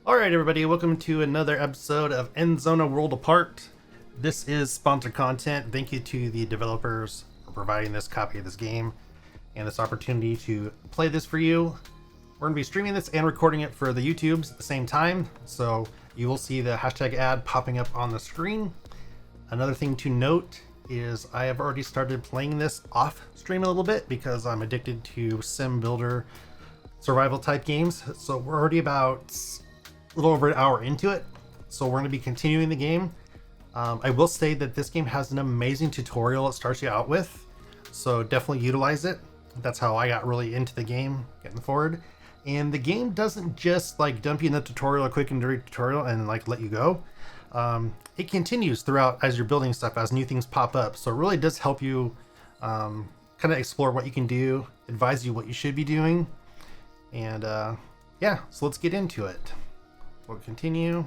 Alright everybody, welcome to another episode of Endzone, a World Apart. This is sponsored content. Thank you to the developers for providing this copy of this game and this opportunity to play this for you. We're going to be streaming this and recording it for the YouTubes at the same time, so you will see the hashtag ad popping up on the screen. Another thing to note is I have already started playing this off stream a little bit because I'm addicted to sim builder survival type games. So we're already about a little over an hour into it, so we're going to be continuing the game. I will say that this game has an amazing tutorial it starts you out with, so definitely utilize it. That's how I got really into the game, getting forward. And the game doesn't just like dump you in the tutorial, a quick and dirty tutorial, and like let you go. It continues throughout as you're building stuff, as new things pop up. So it really does help you kind of explore what you can do, advise you what you should be doing, and yeah. So let's get into it. We'll continue.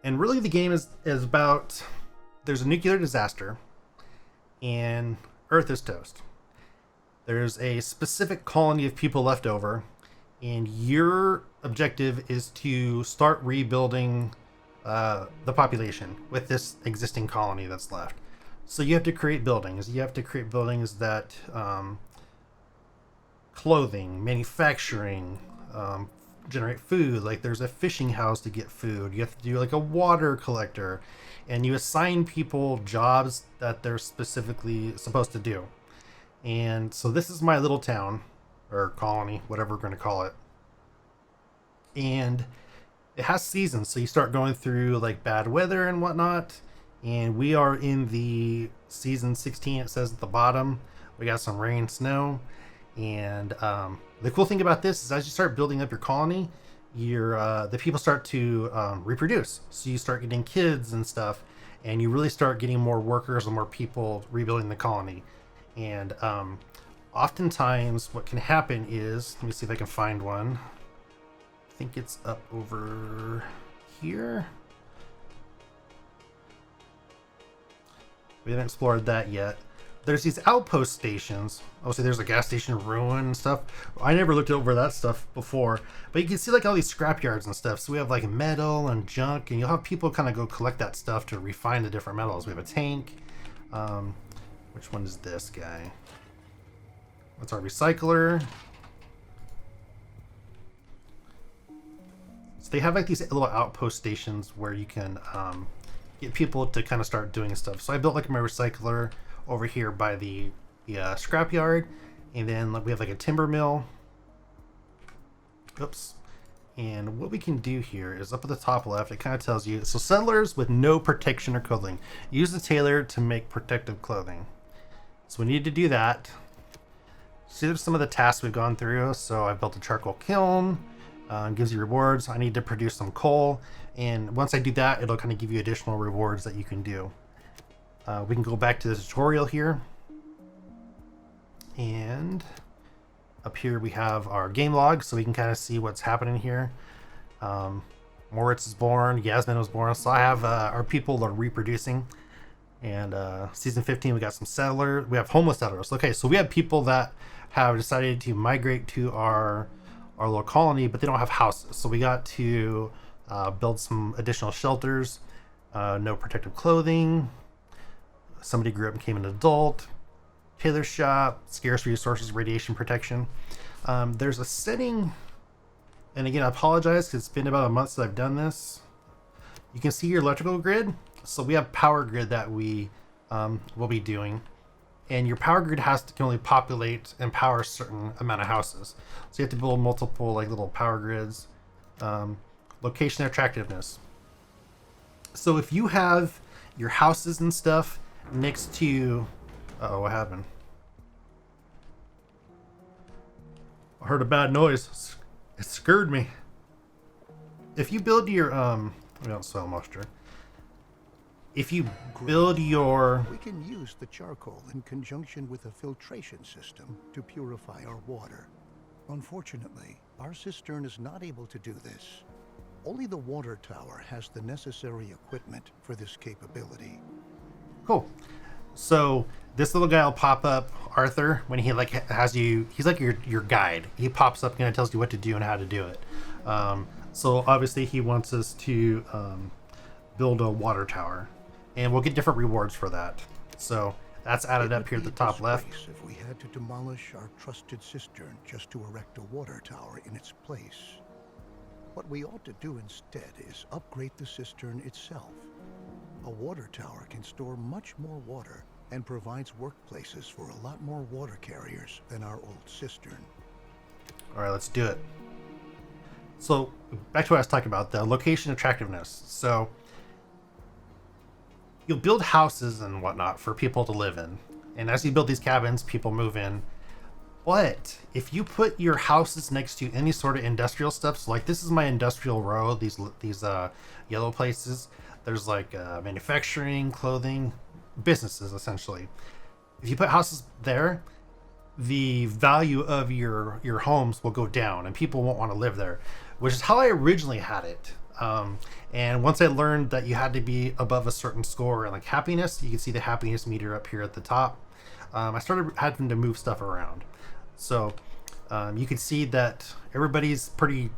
And really the game is about, there's a nuclear disaster and Earth is toast. There's a specific colony of people left over, and your objective is to start rebuilding the population with this existing colony that's left. So you have to create buildings. You have to create buildings that clothing, manufacturing, generate food. Like there's a fishing house to get food. You have to do like a water collector, and you assign people jobs that they're specifically supposed to do. And so this is my little town or colony, whatever we're going to call it. And it has seasons. So you start going through like bad weather and whatnot. And we are in the season 16, it says at the bottom. We got some rain, snow. And the cool thing about this is as you start building up your colony, the people start to reproduce. So you start getting kids and stuff, and you really start getting more workers and more people rebuilding the colony. And oftentimes what can happen is, let me see if I can find one. I think it's up over here. We haven't explored that yet. There's these outpost stations. Obviously there's a gas station ruin and stuff. I never looked over that stuff before, but you can see like all these scrapyards and stuff. So we have like metal and junk, and you'll have people kind of go collect that stuff to refine the different metals. We have a tank. Which one is this guy? What's our recycler? So they have like these little outpost stations where you can get people to kind of start doing stuff. So I built like my recycler over here by the scrapyard, and then we have like a timber mill. Oops. And what we can do here is up at the top left, it kind of tells you, so settlers with no protection or clothing, use the tailor to make protective clothing. So we need to do that. See, there's some of the tasks we've gone through. So I built a charcoal kiln, gives you rewards. I need to produce some coal, and once I do that, it'll kind of give you additional rewards that you can do. We can go back to the tutorial here, and up here we have our game log, so we can kind of see what's happening here. Moritz is born, Yasmin was born, so I have our people are reproducing. And season 15 we got some settlers, we have homeless settlers. Okay, so we have people that have decided to migrate to our little colony, but they don't have houses, so we got to build some additional shelters. No protective clothing. Somebody grew up and became an adult. Tailor Shop, scarce resources, radiation protection. There's a setting, and again I apologize because it's been about a month since I've done this. You can see your electrical grid. So we have power grid that we will be doing, and your power grid can only populate and power a certain amount of houses. So you have to build multiple like little power grids. Location attractiveness. So if you have your houses and stuff next to, uh-oh, what happened? I heard a bad noise. It scared me. If you build your we don't sell moisture. If you build your... We can use the charcoal in conjunction with a filtration system to purify our water. Unfortunately, our cistern is not able to do this. Only the water tower has the necessary equipment for this capability. Cool. So this little guy will pop up, Arthur, when he like has you. He's like your guide. He pops up and tells you what to do and how to do it. So obviously he wants us to build a water tower, and we'll get different rewards for that. So that's added up here at the top left. If we had to demolish our trusted cistern just to erect a water tower in its place. What we ought to do instead is upgrade the cistern itself. A water tower can store much more water and provides workplaces for a lot more water carriers than our old cistern. All right, let's do it. So back to what I was talking about, the location attractiveness. So you'll build houses and whatnot for people to live in. And as you build these cabins, people move in. But if you put your houses next to any sort of industrial stuff, so like this is my industrial row, these yellow places, there's like manufacturing, clothing, businesses essentially. If you put houses there, the value of your homes will go down and people won't want to live there, which is how I originally had it. And once I learned that you had to be above a certain score and like happiness, you can see the happiness meter up here at the top. I started having to move stuff around. So you can see that everybody's pretty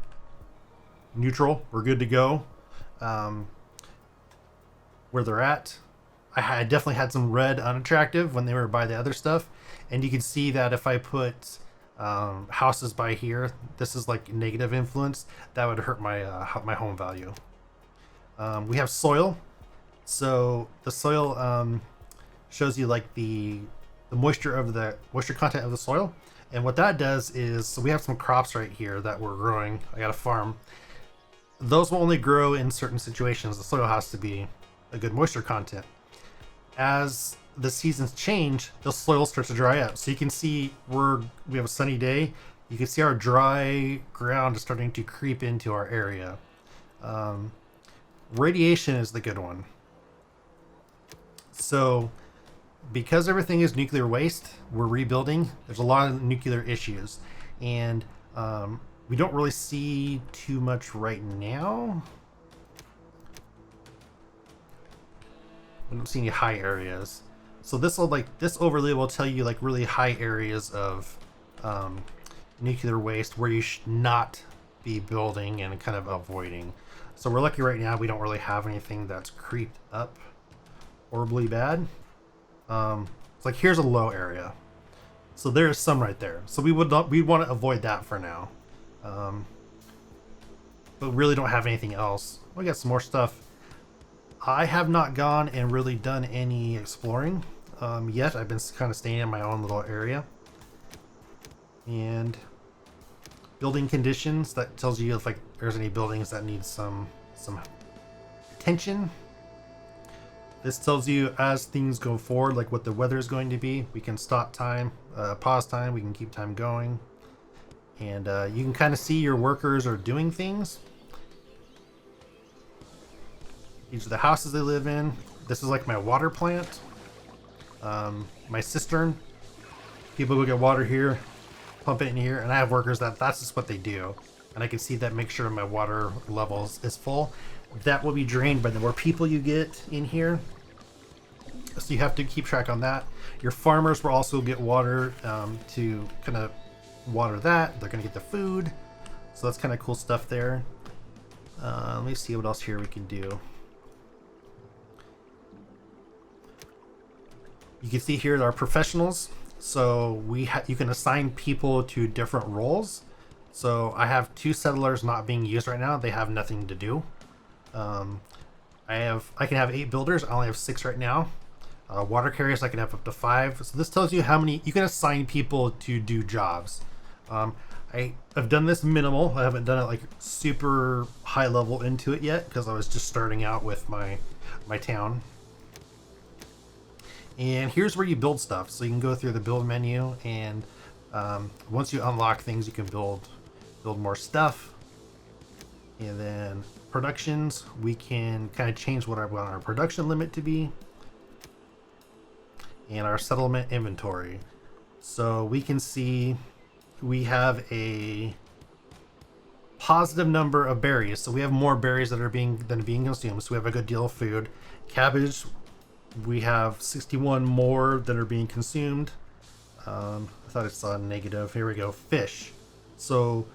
neutral. We're good to go where they're at. I definitely had some red unattractive when they were by the other stuff. And you can see that if I put houses by here, this is like negative influence. That would hurt my home value. We have soil. So the soil shows you like the moisture content of the soil. And what that does is, so we have some crops right here that we're growing. I got a farm. Those will only grow in certain situations. The soil has to be a good moisture content. As the seasons change, the soil starts to dry up. So you can see we have a sunny day. You can see our dry ground is starting to creep into our area. Radiation is the good one. So because everything is nuclear waste, we're rebuilding. There's a lot of nuclear issues, and we don't really see too much right now. We don't see any high areas. So this overlay will tell you like really high areas of nuclear waste where you should not be building and kind of avoiding. So we're lucky right now we don't really have anything that's creeped up horribly bad. It's like here's a low area, so there's some right there. So we want to avoid that for now, but really don't have anything else. We got some more stuff. I have not gone and really done any exploring yet. I've been kind of staying in my own little area. And building conditions, that tells you if like there's any buildings that need some attention. This tells you as things go forward, like what the weather is going to be. We can stop time, pause time, we can keep time going. And you can kind of see your workers are doing things. These are the houses they live in. This is like my water plant. My cistern. People go get water here, pump it in here, and I have workers that's just what they do. And I can see that, make sure my water levels is full. That will be drained by the more people you get in here. So you have to keep track on that. Your farmers will also get water to kind of water that. They're going to get the food. So that's kind of cool stuff there. Let me see what else here we can do. You can see here our professionals. So you can assign people to different roles. So I have 2 settlers not being used right now. They have nothing to do. I can have 8 builders. I only have 6 right now. Water carriers I can have up to 5. So this tells you how many you can assign people to do jobs. I've done this minimal. I haven't done it like super high level into it yet because I was just starting out with my town. And here's where you build stuff. So you can go through the build menu, and once you unlock things, you can build more stuff. And then productions, we can kind of change what I want our production limit to be. And our settlement inventory. So we can see we have a positive number of berries. So we have more berries that are being consumed. So we have a good deal of food. Cabbage We have 61 more that are being consumed. I thought I saw a negative. Here we go. Fish. So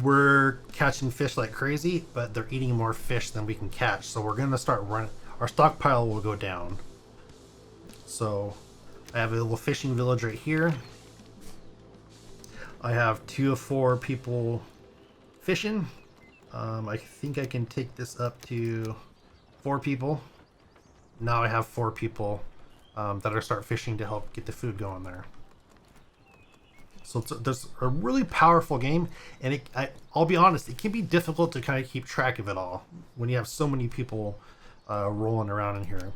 we're catching fish like crazy, but they're eating more fish than we can catch. So we're going to start running. Our stockpile will go down. So I have a little fishing village right here. I have 2 of 4 people fishing. I think I can take this up to 4 people. Now I have 4 people that are start fishing to help get the food going there. So there's a really powerful game, and I'll be honest, it can be difficult to kind of keep track of it all when you have so many people rolling around in here.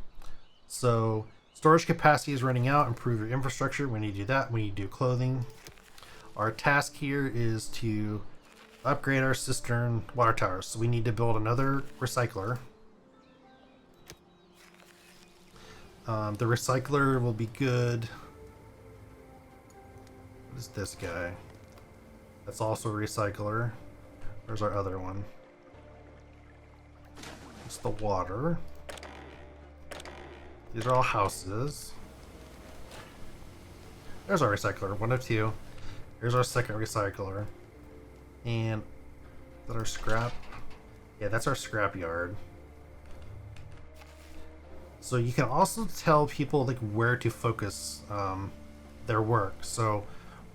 So storage capacity is running out. Improve your infrastructure. We need to do that. We need to do clothing. Our task here is to upgrade our cistern water towers. So we need to build another recycler. The recycler will be good. What is this guy? That's also a recycler. Where's our other one? It's the water. These are all houses. There's our recycler, 1 of 2. Here's our second recycler. And is that our scrap? Yeah, that's our scrap yard. So you can also tell people like where to focus their work. So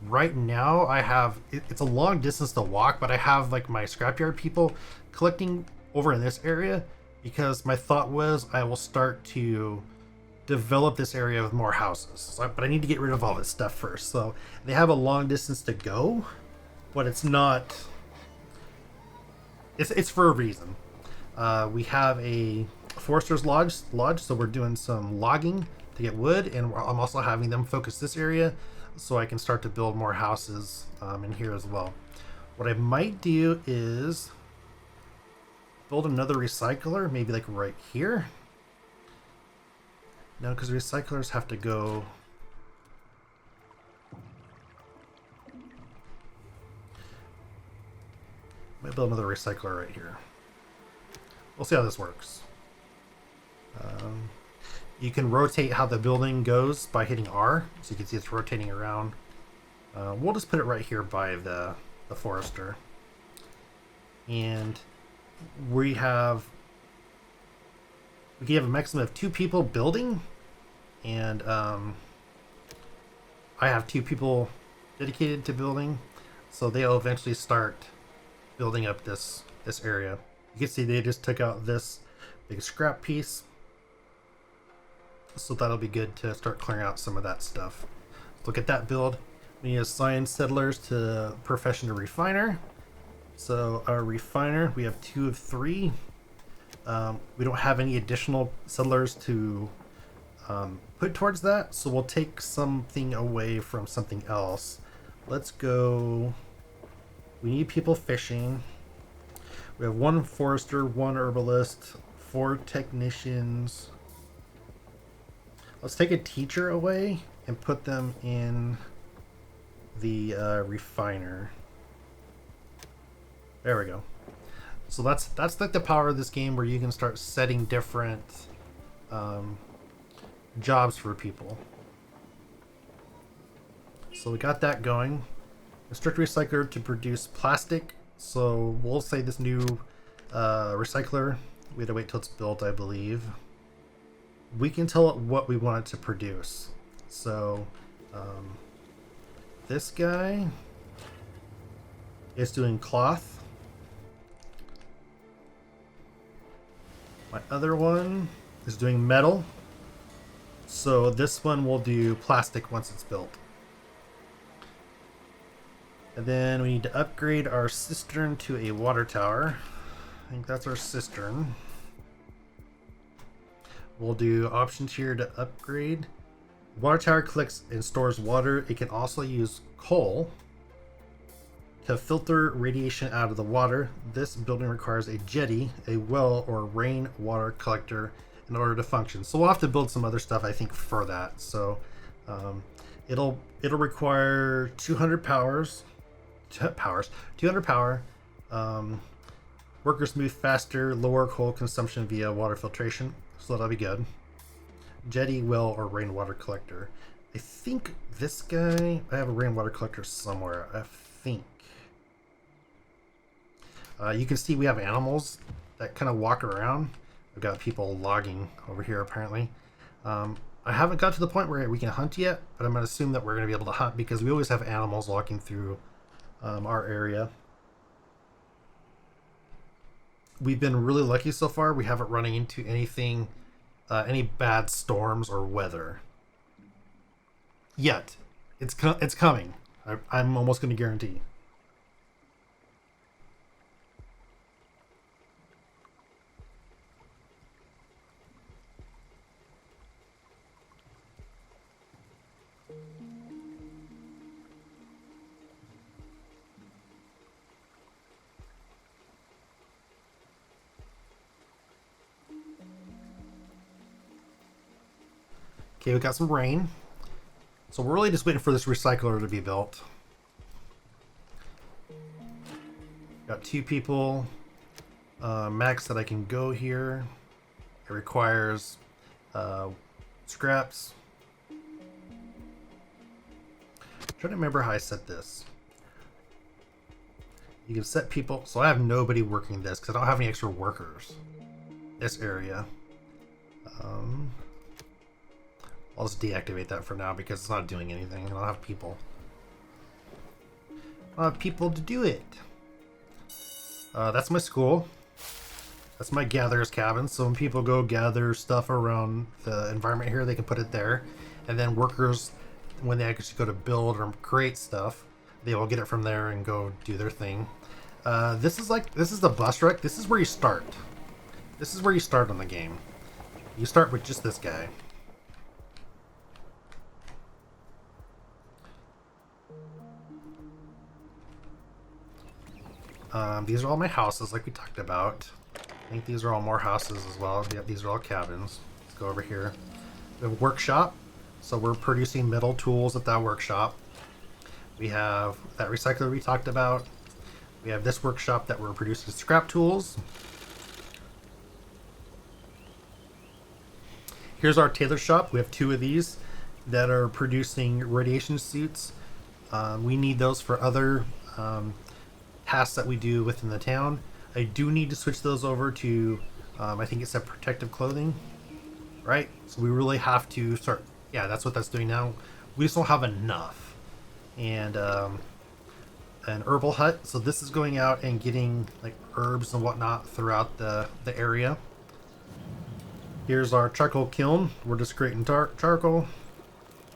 right now I have, it's a long distance to walk, but I have like my scrapyard people collecting over in this area because my thought was I will start to develop this area with more houses. So, but I need to get rid of all this stuff first. So they have a long distance to go, but it's not, it's for a reason. We have a forester's lodge, so we're doing some logging to get wood, and I'm also having them focus this area so I can start to build more houses in here as well. What I might do is build another recycler, maybe like right here. No, because recyclers have to go. Might build another recycler right here. We'll see how this works. You can rotate how the building goes by hitting R, so you can see it's rotating around. We'll just put it right here by the forester. And we can have a maximum of 2 people building, and I have 2 people dedicated to building, so they'll eventually start building up this area. You can see they just took out this big scrap piece, so that'll be good to start clearing out some of that stuff. Look at that build. We need to assign settlers to profession to refiner. So our refiner, we have 2 of 3. We don't have any additional settlers to put towards that, so we'll take something away from something else. Let's go. We need people fishing. We have 1 forester, 1 herbalist, 4 technicians. Let's take a teacher away and put them in the refiner. There we go. So that's like the power of this game, where you can start setting different jobs for people. So we got that going. Restrict recycler to produce plastic. So we'll say this new recycler, we had to wait till it's built, I believe. We can tell it what we want it to produce. So this guy is doing cloth. My other one is doing metal. So this one will do plastic once it's built. And then we need to upgrade our cistern to a water tower. I think that's our cistern. We'll do options here to upgrade. Water tower collects and stores water. It can also use coal to filter radiation out of the water. This building requires a jetty, a well, or rain water collector in order to function. So we'll have to build some other stuff, I think, for that. So it'll require 200 power. Workers move faster, lower coal consumption via water filtration. So that'll be good. jetty, well, or rainwater collector. I think this guy, I have a rainwater collector somewhere, I think. You can see we have animals that kind of walk around. We've got people logging over here apparently. I haven't got to the point where we can hunt yet, but I'm going to assume that we're going to be able to hunt because we always have animals walking through our area. We've been really lucky so far. We haven't run into anything, any bad storms or weather yet. It's coming. I'm almost going to guarantee. Okay, we got some rain. So we're really just waiting for this recycler to be built. Got 2 people. Max that I can go here. It requires scraps. I'm trying to remember how I set this. You can set people. So I have nobody working this because I don't have any extra workers. This area. I'll just deactivate that for now because it's not doing anything. I don't have people. I don't have people to do it. That's my school. That's my gatherer's cabin. So when people go gather stuff around the environment here, they can put it there. And then workers, when they actually go to build or create stuff, they will get it from there and go do their thing. This is the bus wreck. This is where you start. This is where you start on the game. You start with just this guy. These are all my houses like we talked about. I think these are all more houses as well. Yep, these are all cabins. Let's go over here. We have a workshop. So we're producing metal tools at that workshop. We have that recycler we talked about. We have this workshop that we're producing scrap tools. Here's our tailor shop. We have 2 of these that are producing radiation suits. We need those for other tasks that we do within the town. I do need to switch those over to, I think it said protective clothing, right? So we really have to start, yeah, that's what that's doing now. We just don't have enough. And an herbal hut. So this is going out and getting like herbs and whatnot throughout the area. Here's our charcoal kiln. We're just creating charcoal.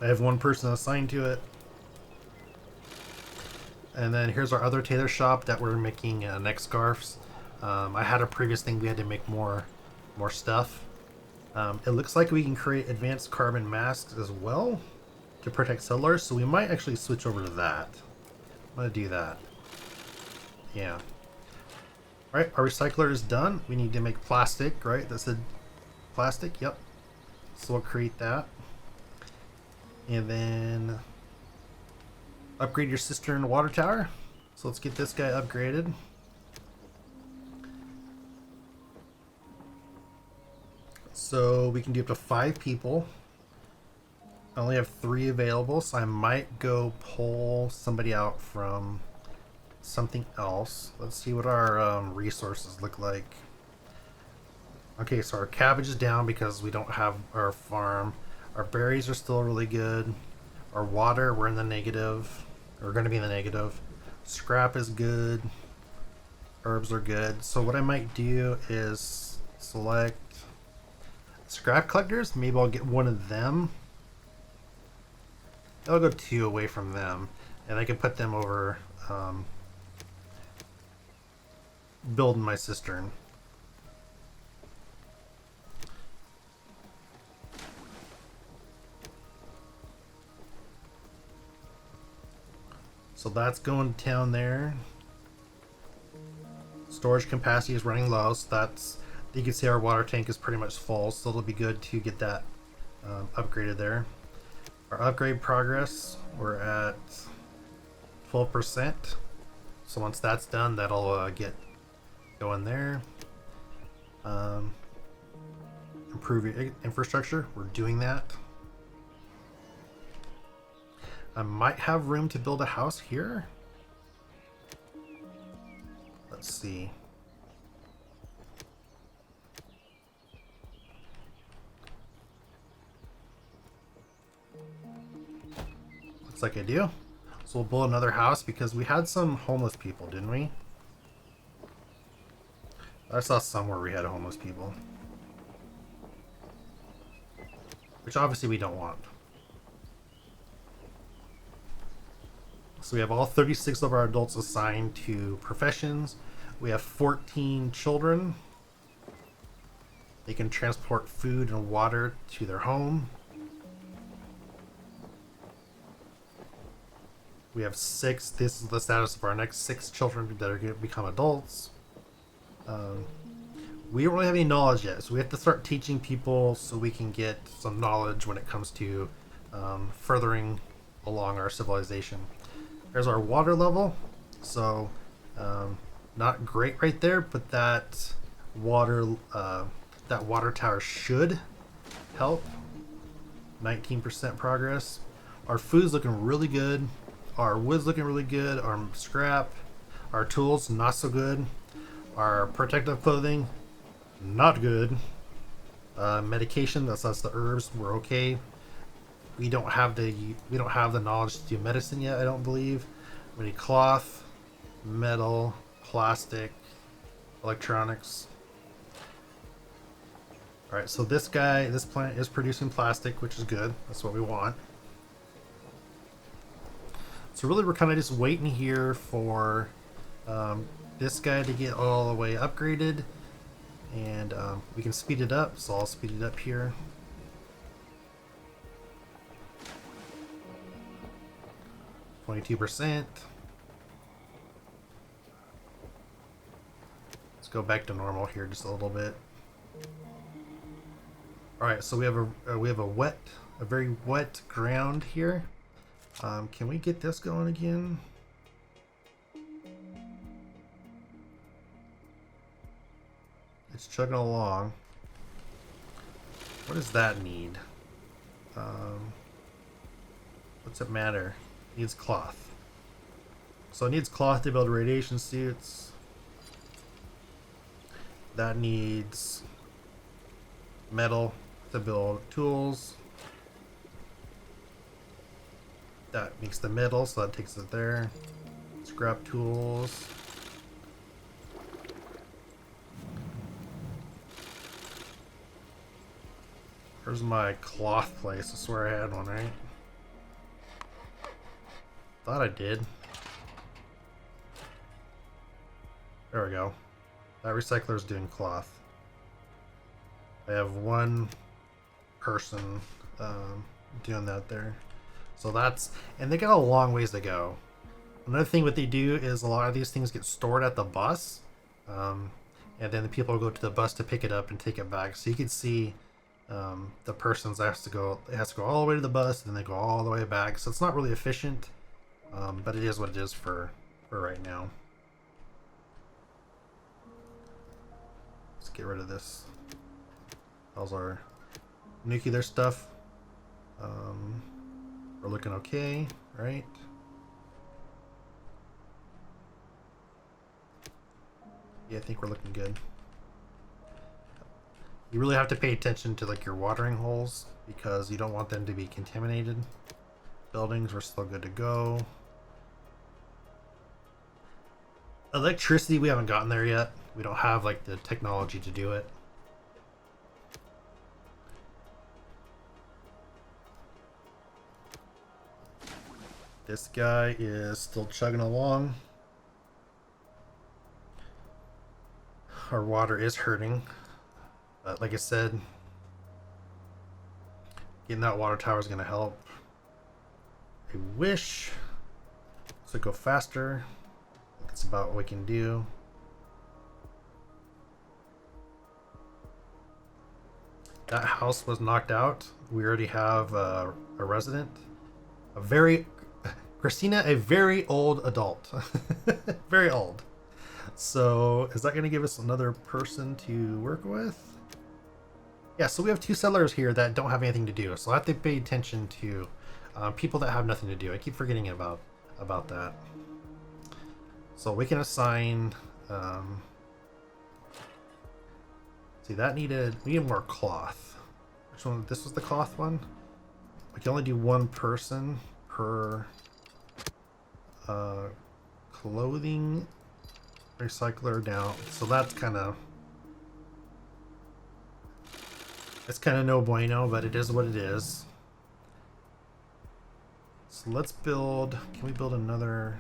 I have 1 person assigned to it. And then here's our other tailor shop that we're making neck scarves. I had a previous thing we had to make more stuff. It looks like we can create advanced carbon masks as well to protect settlers, so we might actually switch over to that. I'm gonna do that. Yeah. Alright, our recycler is done. We need to make plastic, right? That's the plastic, yep. So we'll create that. And then upgrade your cistern water tower. So let's get this guy upgraded. So we can do up to 5 people. I only have 3 available, so I might go pull somebody out from something else. Let's see what our resources look like. Okay, so our cabbage is down because we don't have our farm. Our berries are still really good. Our water, we're in the negative. We're going to be in the negative. Scrap is good. Herbs are good. So what I might do is select scrap collectors. Maybe I'll get 1 of them. I'll go 2 away from them. And I can put them over building my cistern. So that's going to town there. Storage capacity is running low, so that's, you can see our water tank is pretty much full, so it'll be good to get that upgraded there. Our upgrade progress, we're at 12%. So once that's done, that'll get going there. improve your infrastructure. We're doing that. I might have room to build a house here. Let's see. Looks like I do. So we'll build another house because we had some homeless people, didn't we? I saw somewhere we had homeless people. Which obviously we don't want. So we have all 36 of our adults assigned to professions. We have 14 children. They can transport food and water to their home. We have 6. This is the status of our next 6 children that are going to become adults. We don't really have any knowledge yet, so we have to start teaching people so we can get some knowledge when it comes to furthering along our civilization. There's our water level. So not great right there, but that water tower should help. 19% progress. Our food's looking really good. Our wood's looking really good. Our scrap, our tools, not so good. Our protective clothing, not good. Medication, that's the herbs, we're okay. We don't have the knowledge to do medicine yet, I don't believe. We need cloth, metal, plastic, electronics. Alright, so this plant is producing plastic, which is good. That's what we want. So really we're kind of just waiting here for this guy to get all the way upgraded. And we can speed it up, so I'll speed it up here. %. Let's go back to normal here just a little bit. All right, so we have a very wet ground here. Can we get this going again? It's chugging along. What does that need? What's it matter? It needs cloth. So it needs cloth to build radiation suits. That needs metal to build tools. That makes the metal, so that takes it there. Scrap tools. Where's my cloth place? I swear I had one, right? Thought I did. There we go. That recycler's doing cloth. I have one person doing that there. So that's, and they got a long ways to go. Another thing what they do is a lot of these things get stored at the bus. And then the people go to the bus to pick it up and take it back. So you can see the person's it has to go all the way to the bus, and then they go all the way back. So it's not really efficient, but it is what it is for right now. Let's get rid of this. How's our nuclear stuff? We're looking okay, right? Yeah, I think we're looking good. You really have to pay attention to like your watering holes because you don't want them to be contaminated. Buildings are still good to go. Electricity, we haven't gotten there yet. We don't have like the technology to do it. This guy is still chugging along. Our water is hurting. But like I said, getting that water tower is going to help. I wish this would go faster. That's about what we can do. That house was knocked out. We already have a resident. Christina, a very old adult. Very old. So is that going to give us another person to work with? Yeah, so we have 2 settlers here that don't have anything to do, so I have to pay attention to people that have nothing to do. I keep forgetting about that. So we can assign. See, we needed more cloth. Which one? This was the cloth one. We can only do one person per clothing recycler down. So that's kind of. It's kind of no bueno, but it is what it is. So let's build. Can we build another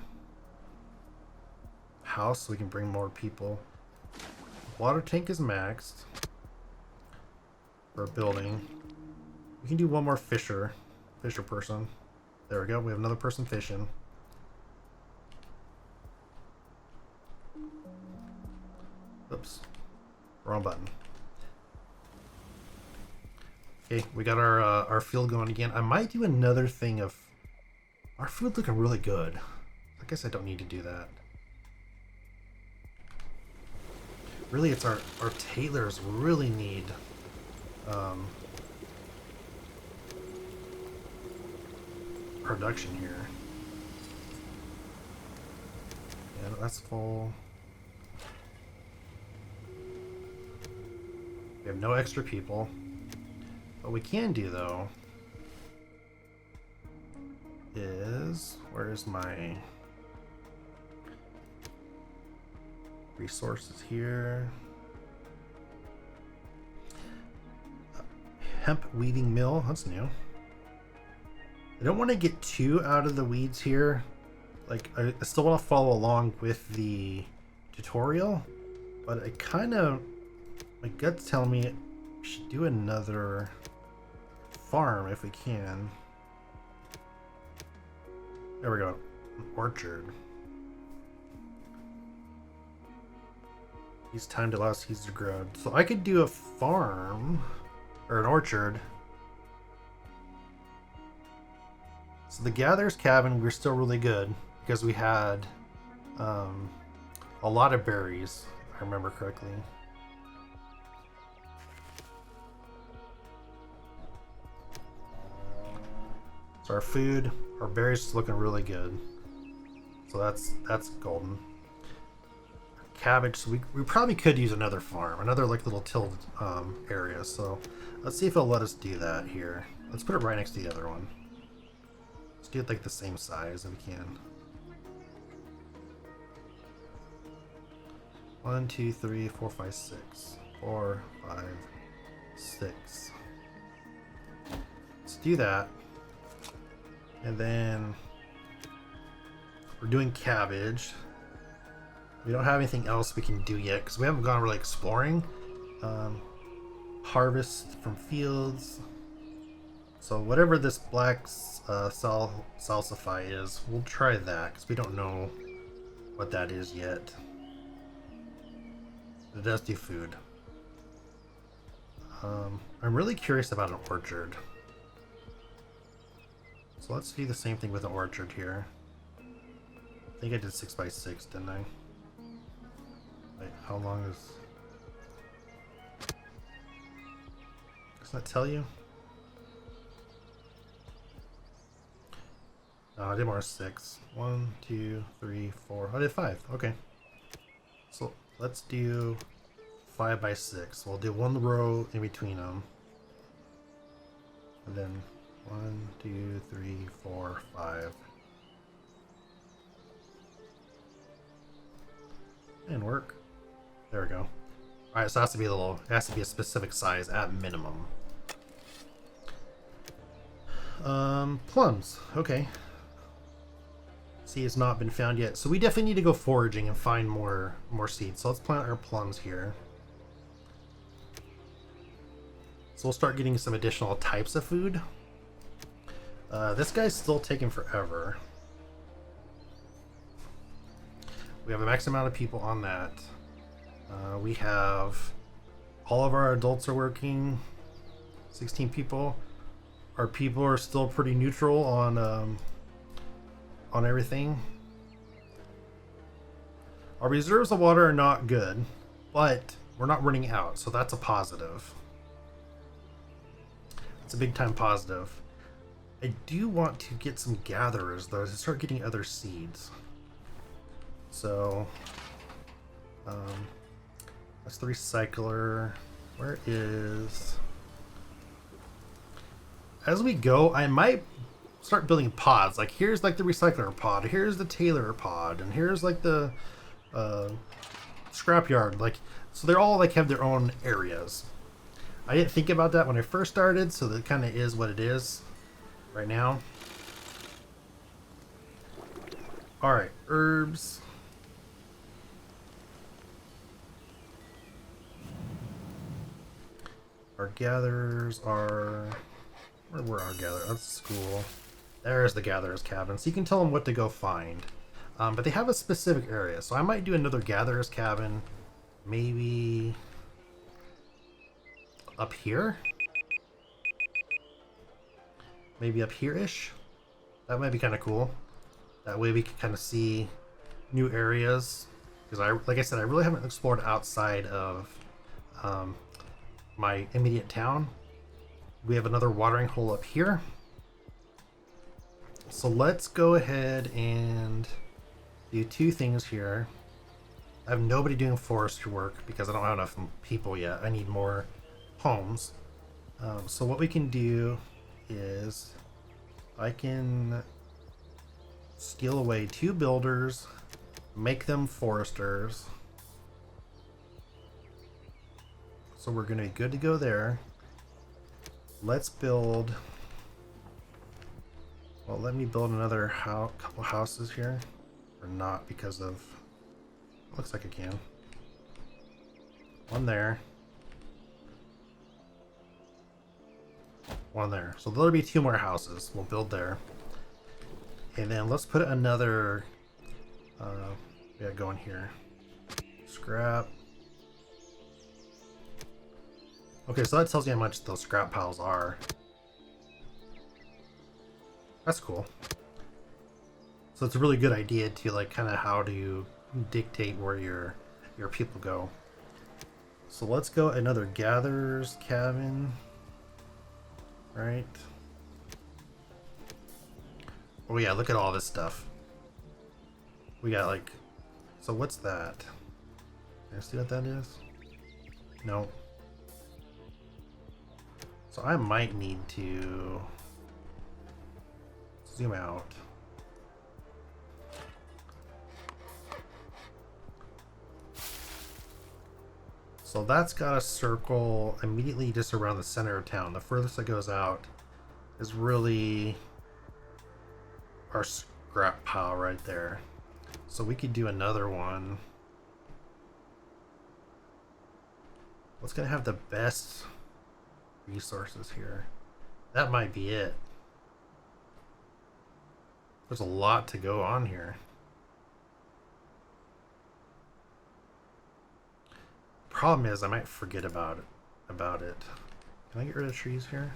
house so we can bring more people? Water tank is maxed for a building. We can do one more fisher person. There we go. We have another person fishing. Oops, wrong button. Okay, we got our field going again. I might do another thing of our food looking really good. I guess I don't need to do that. Really, it's our tailors really need production here. Yeah, that's full. We have no extra people. What we can do though is, where's my resources here? Hemp weeding mill, that's new. I don't want to get too out of the weeds here. Like, I still want to follow along with the tutorial, but I kind of, my gut's telling me we should do another farm if we can. There we go, an orchard. Use time to allow seeds to grow. So I could do a farm or an orchard. So the gatherer's cabin, we're still really good because we had a lot of berries, if I remember correctly. So our food, our berries is looking really good. So that's golden. Cabbage, so we probably could use another farm, another like little tilled area. So let's see if it'll let us do that here. Let's put it right next to the other one. Let's do it like the same size if we can. 1, 2, 3, 4, 5, 6. 4, 5, 6. Let's do that. And then we're doing cabbage. We don't have anything else we can do yet because we haven't gone really exploring. Harvest from fields. So whatever this black salsify is, we'll try that because we don't know what that is yet. It does do food. I'm really curious about an orchard. So let's do the same thing with an orchard here. I think I did 6x6, didn't I? Wait, how long is... Does that tell you? No, I did more 6. 1, 2, 3, 4. I did 5. Okay. So let's do 5x6. We'll do one row in between them. And then 1, 2, 3, 4, 5. And work. There we go. Alright, so it has to be a specific size at minimum. Plums. Okay. See, it's not been found yet. So we definitely need to go foraging and find more seeds. So let's plant our plums here. So we'll start getting some additional types of food. This guy's still taking forever. We have a max amount of people on that. We have all of our adults are working. 16 people. Our people are still pretty neutral on everything. Our reserves of water are not good, but we're not running out, so that's a positive. That's a big time positive. I do want to get some gatherers though to start getting other seeds. So that's the recycler. Where is... As we go, I might start building pods. Like here's like the recycler pod, here's the Tailor pod, and here's like the scrapyard. Like, so they're all like have their own areas. I didn't think about that when I first started, so that kind of is what it is right now. All right, herbs. Our gatherers are... Where were our gatherers? That's school. There's the gatherer's cabin. So you can tell them what to go find. But they have a specific area. So I might do another gatherer's cabin. Maybe... up here? Maybe up here-ish? That might be kind of cool. That way we can kind of see new areas. Because like I said, I really haven't explored outside of my immediate town. We have another watering hole up here. So let's go ahead and do two things here. I have nobody doing forestry work because I don't have enough people yet. I need more homes. So what we can do is I can steal away 2 builders, make them foresters. So we're going to be good to go there. Let's build... Well, let me build another couple houses here. Or not, because of... Looks like I can. One there. One there. So there'll be 2 more houses. We'll build there. And then let's put another... yeah, going here. Scrap. Okay, so that tells you how much those scrap piles are. That's cool. So it's a really good idea to like kind of how do you dictate where your people go. So let's go another gatherer's cabin. Right. Oh yeah, look at all this stuff. We got like... So what's that? Can I see what that is? No. So I might need to zoom out. So that's got a circle immediately just around the center of town. The furthest it goes out is really our scrap pile right there. So we could do another one. What's gonna have the best resources here? That might be it. There's a lot to go on here. Problem is I might forget about it. Can I get rid of trees here?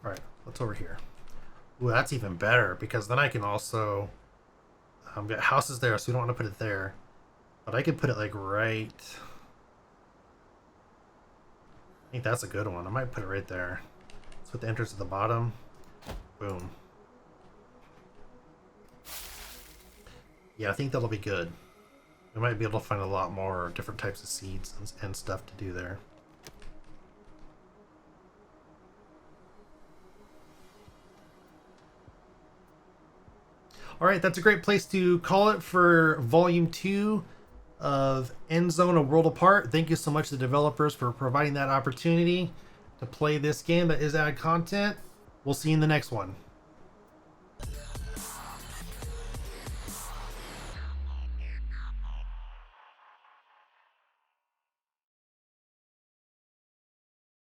Alright, what's over here? Ooh, that's even better because then I can also get houses there, so we don't want to put it there. But I could put it like right... I think that's a good one. I might put it right there. Let's put the entrance at the bottom. Boom. Yeah, I think that'll be good. We might be able to find a lot more different types of seeds and stuff to do there. Alright, that's a great place to call it for Volume 2 of Endzone, A World Apart. Thank you so much to the developers for providing that opportunity to play this game that is ad content. We'll see you in the next one.